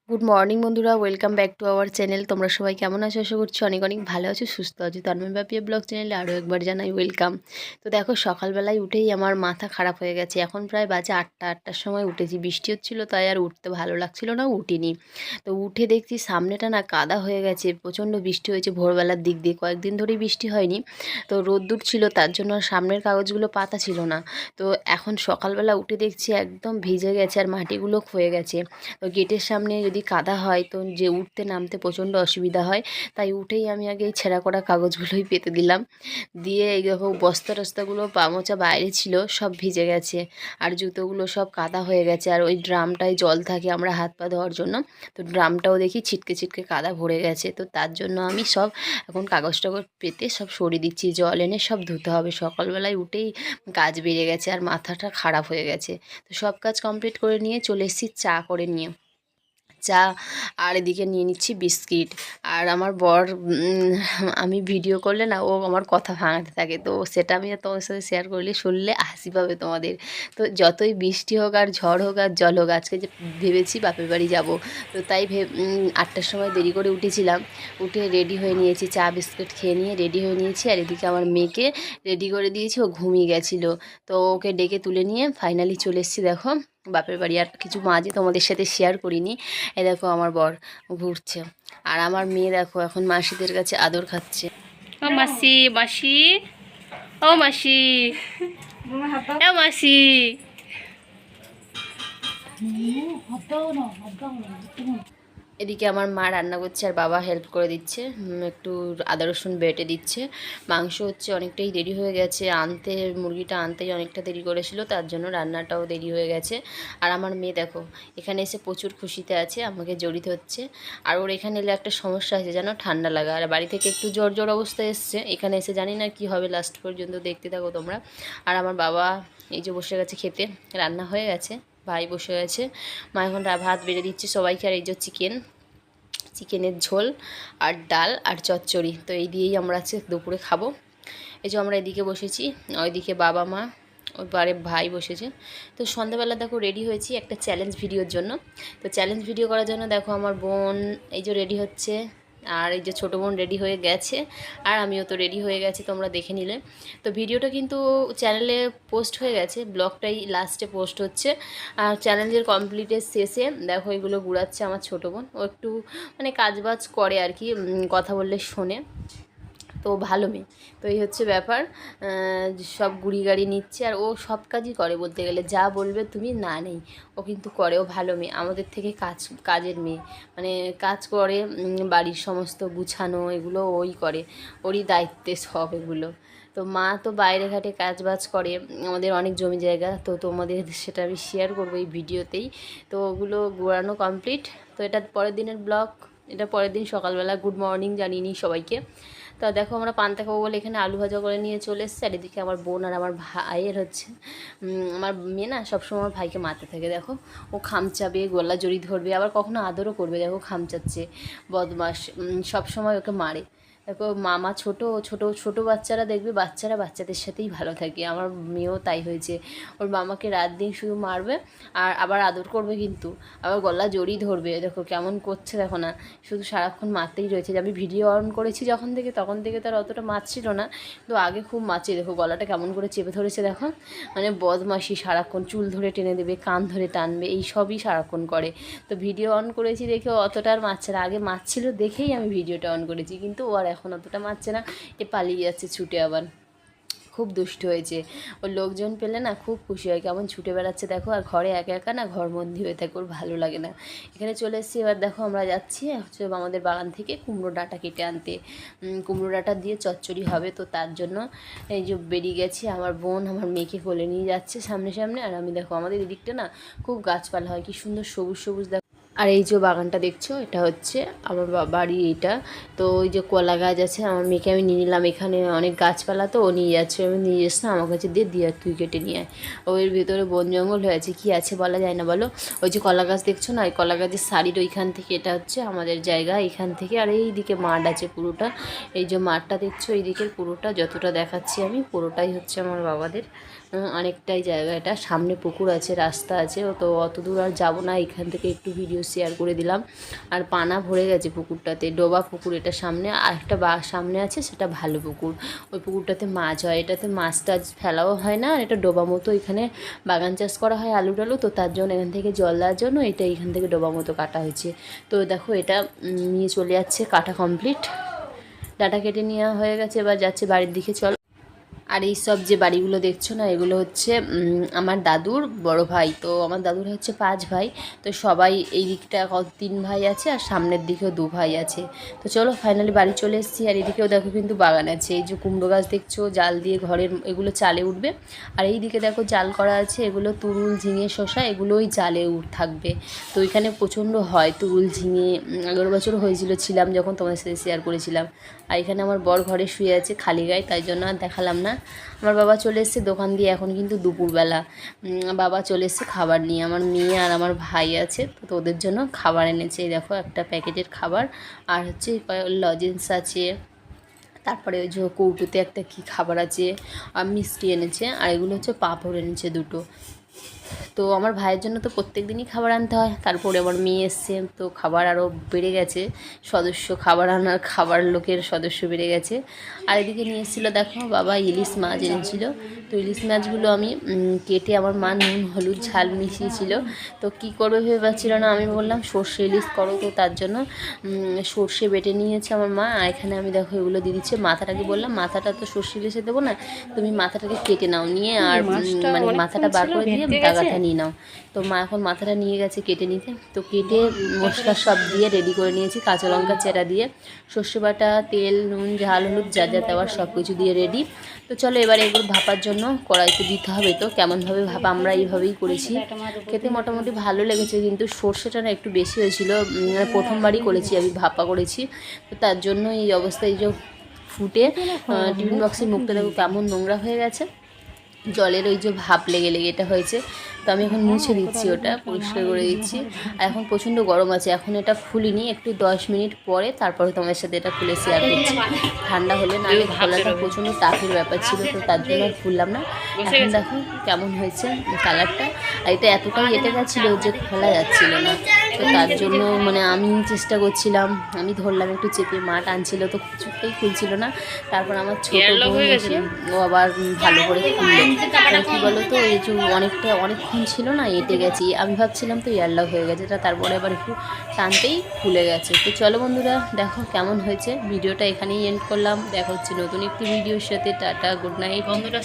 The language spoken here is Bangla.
গুড মর্নিং বন্ধুরা, welcome back to our channel. তোমরা সবাই কেমন আছো? আশা করছি অনেক অনেক ভালো আছো, সুস্থ আছো। তন্ময় ব্লগ চ্যানেলে আরও একবার জানাই ওয়েলকাম। তো দেখো, সকালবেলায় উঠেই আমার মাথা খারাপ হয়ে গেছে। এখন প্রায় বাজে 8টার সময় উঠেছি। বৃষ্টি হচ্ছিলো, তাই আর উঠতে ভালো লাগছিল না, উঠিনি। তো উঠে দেখছি সামনেটা না কাদা হয়ে গেছে, প্রচণ্ড বৃষ্টি হয়েছে ভোরবেলার দিক দিয়ে। কয়েকদিন ধরেই বৃষ্টি হয়নি, তো রোদ্দুর ছিল, তার জন্য সামনের কাগজগুলো পাতা ছিল না। তো এখন সকালবেলা উঠে দেখছি একদম ভিজে গেছে আর মাটিগুলো ক্ষয়ে গেছে। তো গেটের সামনে যদি কাদা হয় তো যে উঠতে নামতে প্রচণ্ড অসুবিধা হয়, তাই উঠেই আমি আগে এই ছেঁড়া করা কাগজগুলোই পেতে দিলাম। দিয়ে এই দেখো বস্তা টস্তাগুলো পা মোচা বাইরে ছিল, সব ভিজে গেছে। আর জুতোগুলো সব কাদা হয়ে গেছে। আর ওই ড্রামটায় জল থাকে আমরা হাত পা ধোয়ার জন্য, তো ড্রামটাও দেখি ছিটকে ছিটকে কাদা ভরে গেছে। তো তার জন্য আমি সব এখন কাগজ টাগজ পেতে সব সরিয়ে দিচ্ছি, জল এনে সব ধুতে হবে। সকালবেলায় উঠেই কাজ বেড়ে গেছে আর মাথাটা খারাপ হয়ে গেছে। তো সব কাজ কমপ্লিট করে নিয়ে চলে এসেছি চা করে নিয়ে। চা আর এদিকে নিয়ে নিচ্ছি বিস্কিট। আর আমার বর আমি ভিডিও করলে না, ও আমার কথা ভাঙাতে থাকে, তো সেটা আমি তোমার সাথে শেয়ার করলে শুনলে হাসি পাবে তোমাদের। তো যতই বৃষ্টি হোক আর ঝড় হোক আর জল হোক, আজকে যে ভেবেছি বাপের বাড়ি যাব, তো তাই 8টার সময় দেরি করে উঠেছিলাম। উঠে রেডি হয়ে নিয়েছি, চা বিস্কিট খেয়ে নিয়ে রেডি হয়ে নিয়েছি। আর এদিকে আমার মেয়েকে রেডি করে দিয়েছি, ও ঘুমিয়ে গেছিলো। তো ওকে ডেকে তুলে নিয়ে ফাইনালি চলে এসেছি দেখো বাপের বাড়ি। আর কিছু মাঝে তোমাদের সাথে শেয়ার করিনি। এই দেখো আমার বর ঘুরছে, আর আমার মেয়ে দেখো এখন মাসিদের কাছে আদর খাচ্ছে। ও মাসি, মাসি, ও মাসি, ও মাসি। এদিকে আমার মা রান্না করছে আর বাবা হেল্প করে দিচ্ছে, একটু আদা রসুন বেটে দিচ্ছে। মাংস হচ্ছে, অনেকটাই দেরি হয়ে গেছে আনতে, মুরগিটা আনতেই অনেকটা দেরি করেছিল, তার জন্য রান্নাটাও দেরি হয়ে গেছে। আর আমার মেয়ে দেখো এখানে এসে প্রচুর খুশিতে আছে, আমাকে জড়িত হচ্ছে। আর ওর এখানে এলে একটা সমস্যা আছে যেন, ঠান্ডা লাগা। আর বাড়ি থেকে একটু জ্বর জ্বর অবস্থায় এসছে, এখানে এসে জানি না কি হবে, লাস্ট পর্যন্ত দেখতে থাকো তোমরা। আর আমার বাবা এই যে বসে গেছে খেতে, রান্না হয়ে গেছে, ভাই বসে গেছে, মা এখন ভাত বেড়ে দিচ্ছে সবাইকে। আর এই যে চিকেনের ঝোল আর ডাল আর চচ্চড়ি, তো এই দিয়েই আমরা আজকে দুপুরে খাবো। এই যে আমরা এদিকে বসেছি, ওইদিকে বাবা মা, ওই পারে ভাই বসেছে। তো সন্ধ্যাবেলা দেখো রেডি হয়েছি একটা চ্যালেঞ্জ ভিডিওর জন্য। তো চ্যালেঞ্জ ভিডিও করার জন্য দেখো আমার বোন এই যে রেডি হচ্ছে, আর এই যে ছোটো বোন রেডি হয়ে গেছে, আর আমিও তো রেডি হয়ে গেছি, তোমরা দেখে নিলে। তো ভিডিওটা কিন্তু চ্যানেলে পোস্ট হয়ে গেছে, ব্লগটাই লাস্টে পোস্ট হচ্ছে। আর চ্যালেঞ্জের কমপ্লিটের শেষে দেখো এগুলো গুড়াচ্ছে আমার ছোটো বোন। ও একটু মানে কাজবাজ করে আর কি, কথা বললে শোনে, তো ভালো মেয়ে। তো এই হচ্ছে ব্যাপার, সব গুড়ি গাড়ি নিচ্ছে। আর ও সব কাজই করে বলতে গেলে, যা বলবে তুমি না নেই, ও কিন্তু করে। ও ভালো মেয়ে, আমাদের থেকে কাজের মেয়ে, মানে কাজ করে, বাড়ির সমস্ত গুছানো এগুলো ওই করে, ওরই দায়িত্বে সব এগুলো। তো মা তো বাইরে ঘাটে কাজ বাজ করে, আমাদের অনেক জমি জায়গা, তো তোমাদের সেটা আমি শেয়ার করবো এই ভিডিওতেই। তো ওগুলো গুড়ানো কমপ্লিট। তো এটা পরের দিনের ব্লগ, এটা পরের দিন সকালবেলা গুড মর্নিং জানিয়ে নিই সবাইকে। তো দেখো আমরা পান্তা খাবো বলে এখানে আলু ভাজা করে নিয়ে চলে এসেছি। আর এদিকে আমার বোন আর আমার ভাইয়ের হচ্ছে, আমার মেয়ে না সবসময় আমার ভাইকে মারতে থাকে, দেখো ও খামচাবে, গলা জড়ি ধরবে, আবার কখনো আদরও করবে, দেখো খামচাচ্ছে, বদমাস, সবসময় ওকে মারে। দেখো মামা ছোট ছোট ছোট বাচ্চারা দেখবে, বাচ্চারা বাচ্চাদের সাথেই ভালো থাকে, আমার মেয়েও তাই হয়েছে। ওর মামাকে রাত দিন শুধু মারবে আর আবার আদর করবে, কিন্তু আবার গলা জড়িয়ে ধরবে, দেখো কেমন করছে, দেখো না, শুধু সারাক্ষণ মারতেই রয়েছে। যে আমি ভিডিও অন করেছি যখন থেকে, তখন থেকে তার অতটা মারছিল না, কিন্তু আগে খুব মারছে। দেখো গলাটা কেমন করে চেপে ধরেছে, দেখো মানে বদমাশি, সারাক্ষণ চুল ধরে টেনে দেবে, কান ধরে টানবে, এই সবই সারাক্ষণ করে। তো ভিডিও অন করেছি দেখে অতটা আর মারছে না, আগে মারছিল দেখেই আমি ভিডিওটা অন করেছি, কিন্তু ও আর এখন অতটা মারছে না, এ পালিয়ে যাচ্ছে ছুটে। আবার খুব দুষ্ট হয়েছে, ওর লোকজন পেলে না খুব খুশি হয়, কেমন ছুটে বেড়াচ্ছে দেখো। আর ঘরে একা একা না ঘরবন্দি হয়ে থাকে, ওর ভালো লাগে না। এখানে চলে এসেছি, এবার দেখো আমরা যাচ্ছি হচ্ছে আমাদের বাগান থেকে কুমড়ো ডাঁটা কেটে আনতে, কুমড়ো ডাঁটা দিয়ে চচ্চড়ি হবে। তো তার জন্য এই যে বেরিয়ে গেছি, আমার বোন আমার মেয়েকে কোলে নিয়ে যাচ্ছে সামনে সামনে। আর আমি দেখো আমাদের এদিকটা না খুব গাছপালা হয়, কি সুন্দর সবুজ সবুজ দেখো। আর এই যে বাগানটা দেখছো, এটা হচ্ছে আমার বাড়ি এইটা। তো ওই যে কলা গাছ আছে, আমার মেয়েকে আমি নিয়ে নিলাম, এখানে অনেক গাছপালা তো ও নিয়ে যাচ্ছে, আমি নিয়ে যাচ্ছি না, আমার কাছে দিয়ে তুই কেটে নিয়ে আয়। ওর ভিতরে বন জঙ্গল হয়েছে, কী আছে বলা যায় না বলো। ওই যে কলা গাছ দেখছো না, ওই কলা গাছের সাইড ওইখান থেকে, এটা হচ্ছে আমাদের জায়গা এখান থেকে। আর এই দিকে মাঠ আছে পুরোটা, এই যে মাঠটা দেখছো এই দিকের পুরোটা, যতটা দেখাচ্ছি আমি পুরোটাই হচ্ছে আমার বাবাদের, অনেকটাই জায়গা, এটা সামনে পুকুর আছে, রাস্তা আছে, তো অত দূর আর যাবো না, এখান থেকে একটু ভিডিও শেয়ার করে দিলাম। আর পানা ভরে গেছে পুকুরটাতে, ডোবা পুকুর এটা সামনে, আর একটা সামনে আছে সেটা ভালো পুকুর, ওই পুকুরটাতে মাছ হয়, এটাতে মাছ টাছ ফেলাও হয় না, আর এটা ডোবা মতো, এখানে বাগান চাষ করা হয় আলু টালু, তো তার জন্য এখান থেকে জল দেওয়ার জন্য এটা এখান থেকে ডোবা মতো কাটা হয়েছে। তো দেখো এটা নিয়ে চলে যাচ্ছে, কাটা কমপ্লিট, ডাটা কেটে নেওয়া হয়ে গেছে, এবার যাচ্ছে বাড়ির দিকে। চল। আর এই সব যে বাড়িগুলো দেখছো না, এগুলো হচ্ছে আমার দাদুর বড় ভাই, তো আমার দাদুর হচ্ছে 5 ভাই, তো সবাই এই দিকটা 3 ভাই আছে, আর সামনের দিকেও 2 ভাই আছে। তো চলো ফাইনালি বাড়ি চলে এসেছি। আর এদিকেও দেখো কিন্তু বাগান আছে, এই যে কুমড়ো গাছ দেখছো, জাল দিয়ে ঘরের এগুলো চালে উঠবে, আর এই দিকে দেখো জাল করা আছে, এগুলো তুরুল ঝিঙে শসা, এগুলোই চালে থাকবে। তো এখানে প্রচণ্ড হয় তুরুল ঝিঙে, আগের বছর হয়েছিল, ছিলাম যখন তোমাদের সাথে শেয়ার করেছিলাম। আর এখানে আমার বর ঘরে শুয়ে আছে খালি গায়ে, তাই জন্য আর দেখালাম না। আমার বাবা চলে এসেছে দোকান দিয়ে, এখন কিন্তু দুপুরবেলা, বাবা চলে এসেছে খাবার নিয়ে, আমার মেয়ে আর আমার ভাই আছে, তো ওদের জন্য খাবার এনেছে। এই দেখো একটা প্যাকেটের খাবার, আর হচ্ছে লজেন্স আছে, তারপরে ওই যে কৌটোতে একটা কি খাবার আছে, আর মিষ্টি এনেছে, আর এগুলো হচ্ছে পাঁপড় এনেছে 2টো। তো আমার ভাইয়ের জন্য তো প্রত্যেক দিনই খাবার আনতে হয়, তারপরে আমার মেয়ে এসছে, তো খাবার আরও বেড়ে গেছে সদস্য, খাবার আনার খাবার লোকের সদস্য বেড়ে গেছে। আর এদিকে নিয়ে এসেছিলো দেখো বাবা ইলিশ মাছ এনেছিল, তো ইলিশ মাছগুলো আমি কেটে, আমার মা নুন হলুদ ঝাল মিশিয়েছিল, তো কী করবে ভেবে পাচ্ছিল না, আমি বললাম সর্ষে ইলিশ করো, তো তার জন্য সর্ষে বেটে নিয়েছে আমার মা। আর এখানে আমি দেখো এগুলো দিয়ে দিচ্ছে, মাথাটাকে বললাম মাথাটা তো সর্ষে ইলিশে দেবো না, তুমি মাথাটাকে কেটে নাও, নিয়ে আর মানে মাথাটা বার করে দিয়ে দাগাটা নিয়ে নাও। তো মা এখন মাথাটা নিয়ে গেছে কেটে নিতে, তো কেটে মশলা সব দিয়ে রেডি করে নিয়েছি, কাঁচা লঙ্কা চেরা দিয়ে, সর্ষে বাটা, তেল, নুন, ঝাল, হলুদ যা যা দেওয়ার সব কিছু দিয়ে রেডি। তো চলো এবারে এগুলো ভাপার জন্য কড়াইতে দিতে হবে, তো কেমনভাবে ভাপা আমরা এইভাবেই করেছি, খেতে মোটামুটি ভালো লেগেছে, কিন্তু সর্ষেটা না একটু বেশি হয়েছিল, প্রথমবারই করেছি আমি ভাপা করেছি, তো তার জন্য এই অবস্থায় যে ফুটে টিফিন বক্সের মুখটা দেখো কেমন নোংরা হয়ে গেছে, জলের ওই যে ভাপ লেগে লেগে এটা হয়েছে। তো আমি এখন মুছে দিচ্ছি, ওটা পরিষ্কার করে দিচ্ছি। আর এখন প্রচণ্ড গরম আছে, এখন এটা খুলিনি, একটু 10 মিনিট পরে তারপরে তোমাদের সাথে এটা খুলে শেয়ার করছি, ঠান্ডা হলে না, খোলাটা প্রচণ্ড টাফের ব্যাপার ছিল, তো তার জন্য আর খুললাম না। এখন দেখো কেমন হয়েছে কালারটা, আর এটা এতটাই এঁটে গেছিলো যে খোলা যাচ্ছিল না, তো তার জন্য মানে আমি চেষ্টা করছিলাম, আমি ধরলাম একটু চেপে, মা টানছিল তো কিছুতেই খুলছিল না। তারপর আমার ছোটো বোন এসে ও আবার ভালো করে খুললো, কী বলো তো, এই যে অনেকক্ষণ ছিল না, এঁটে গেছি, আমি ভাবছিলাম তো এয়ারলক হয়ে গেছে, তারপরে আবার একটু টানতেই খুলে গেছে। তো চলো বন্ধুরা দেখো কেমন হয়েছে, ভিডিওটা এখানেই এন্ড করলাম, দেখা হচ্ছে নতুন একটি ভিডিওর সাথে, টাটা, গুড নাইট বন্ধুরা।